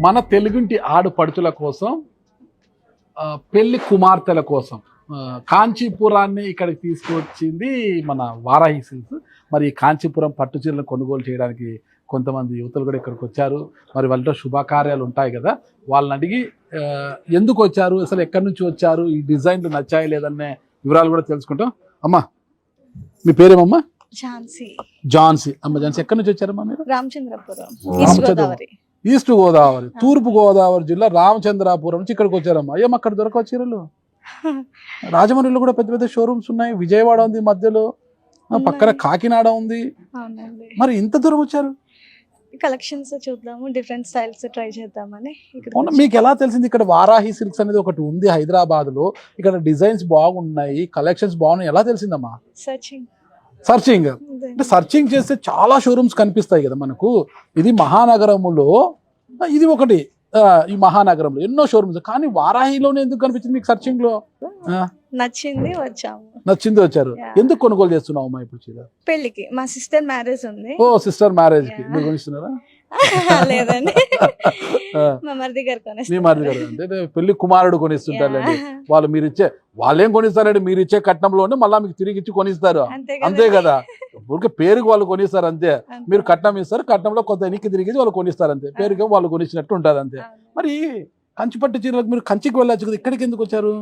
మన తెలుగుంటి ఆడపడుచుల కోసం పెళ్లి కుమార్తెల కోసం కాంచీపురాన్ని ఇక్కడికి తీసుకొచ్చింది మన వారాహి సిల్క్స్. మరి ఈ కాంచీపురం పట్టు చీరలను కొనుగోలు చేయడానికి కొంతమంది యువతలు కూడా ఇక్కడికి వచ్చారు. మరి వాళ్ళతో శుభకార్యాలు ఉంటాయి కదా, వాళ్ళని అడిగి ఎందుకు వచ్చారు, అసలు ఎక్కడి నుంచి వచ్చారు, ఈ డిజైన్లు నచ్చాయి లేదనే వివరాలు కూడా తెలుసుకుంటాం. అమ్మా మీ పేరేమమ్మా? ఝాన్సీ. ఝాన్సీ. అమ్మ ఝాన్సీ ఎక్కడి నుంచి వచ్చారమ్మా మీరు? రామచంద్రపురం, ఈస్ట్ గోదావరి. ఈస్ట్ గోదావరి, తూర్పు గోదావరి జిల్లా రామచంద్రాపురం నుంచి ఇక్కడికి వచ్చారమ్మా. ఏం అక్కడ దొరకవు చీరలు? రాజమండ్రిలో కూడా పెద్ద పెద్ద షోరూమ్స్ ఉన్నాయి, విజయవాడ ఉంది మధ్యలో, పక్కన కాకినాడ ఉంది. మరి ఇంత దూరం వచ్చారు? కలెక్షన్స్ చూద్దాము, డిఫరెంట్ స్టైల్స్ ట్రై చేద్దామని. మీకు ఎలా తెలిసింది ఇక్కడ వారాహి సిల్క్స్ అనేది ఒకటి ఉంది హైదరాబాద్ లో, ఇక్కడ డిజైన్స్ బాగున్నాయి, కలెక్షన్స్ బాగున్నాయి, ఎలా తెలిసిందమ్మా? సర్చింగ్ అంటే సర్చింగ్ చేస్తే చాలా షోరూమ్స్ కనిపిస్తాయి కదా మనకు. ఇది మహానగరములో ఇది ఒకటి, ఈ మహానగరంలో ఎన్నో షోరూమ్స్, కానీ వారాహిలోనే ఎందుకు కనిపించింది మీకు సర్చింగ్ లో? నచ్చింది వచ్చాము. నచ్చింది వచ్చారు. ఎందుకు కొనుగోలు చేస్తున్నావు అమ్మా ఇప్పుడు చీర? పెళ్లికి, మా సిస్టర్ మ్యారేజ్ ఉంది. ఓ సిస్టర్ మ్యారేజ్ కి మీరు కొనిస్తున్నారా? లేదండి, మా మరిది గారు కొనిస్తారు. మీ మరిది గారు అంటే పెళ్లి కుమారుడు కొనిస్తుంటారండి. వాళ్ళు మీరు ఇచ్చే, వాళ్ళేం కొనిస్తారండి, మీరు ఇచ్చే కట్నంలోనే మళ్ళీ మీకు తిరిగి ఇచ్చి కొనిస్తారు, అంతే కదా. ఊరికే పేరుకి వాళ్ళు కొనిస్తారు అంతే. మీరు కట్నం ఇస్తారు, కట్నంలో కొంత ఎనికి తిరిగి వాళ్ళు కొనిస్తారు అంతే, పేరుకి వాళ్ళు కొనిచ్చినట్టు ఉంటుంది అంతే. మరి కంచిపట్టు చీరలకు మీరు కంచికి వెళ్ళచ్చు కదా, ఇక్కడికి ఎందుకు వచ్చారు?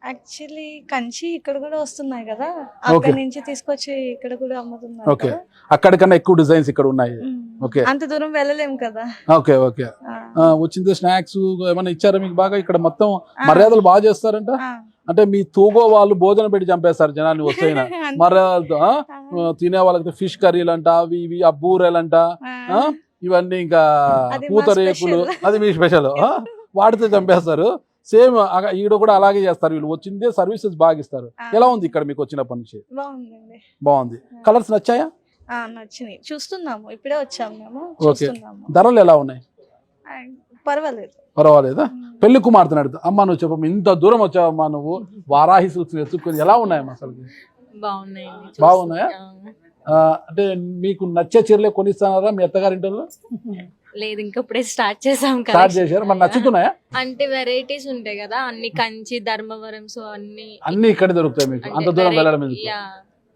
యాక్చువల్లీ కంచి ఇక్కడ కూడా వస్తున్నాయి కదా, అక్కడ నుంచి తీసుకొచ్చి ఇక్కడ కూడా అమ్ముతున్నారు. ఓకే, అక్కడికన్నా ఎక్కువ డిజైన్స్ ఇక్కడ ఉన్నాయి. ఓకే, అంత దూరం వెళ్ళలేము కదా. Okay okay. వచ్చింది స్నాక్స్ ఏమైనా ఇచ్చారా మీకు? బాగా ఇక్కడ మొత్తం మర్యాదలు బాగా చేస్తారంట. అంటే మీ తూగో వాళ్ళు భోజనం పెట్టి చంపేస్తారు జనాన్ని వస్తాయినా మర్యాదలతో. తినే వాళ్ళకి ఫిష్ కర్రీలంట, అవి ఇవి, ఆ బూరెలంట, ఇవన్నీ ఇంకా పూతరేకులు, అది మీ స్పెషల్, వాటితో చంపేస్తారు. సేమ్ ఈడ కూడా అలాగే చేస్తారు వీళ్ళు. వచ్చిందే సర్వీసెస్ బాగా ఇస్తారు. ఎలా ఉంది ఇక్కడ మీకు వచ్చినప్పటి నుంచి? బాగుంది. కలర్స్ నచ్చాయా? నచ్చినాయి, చూస్తున్నాము, ఇప్పుడే వచ్చాము మేము. ఓకే, ధరలు ఎలా ఉన్నాయి? పర్వాలేదా? పెళ్లి కుమార్తె అడుగుతా. అమ్మా నువ్వు చెప్పమ్మా, ఇంత దూరం వచ్చావమ్మా నువ్వు, వారాహి సిల్క్స్ ఎత్తుకొని ఎలా ఉన్నాయమ్మా అసలు? బాగున్నాయా? అంటే మీకు నచ్చే చీరలే కొనిస్తున్నారా మీ అత్తగారింట్లో? లేదు, ఇంకా ఇప్పుడే స్టార్ట్ చేసాం. స్టార్ట్ చేశారు. మరి నచ్చుతున్నాయా? అంటే వెరైటీస్ ఉంటాయి కదా, అన్ని కంచి, ధర్మవరం, సో అన్ని ఇక్కడ దొరుకుతాయి మీకు. అంత దూరం వెళ్ళడం ఎందుకు?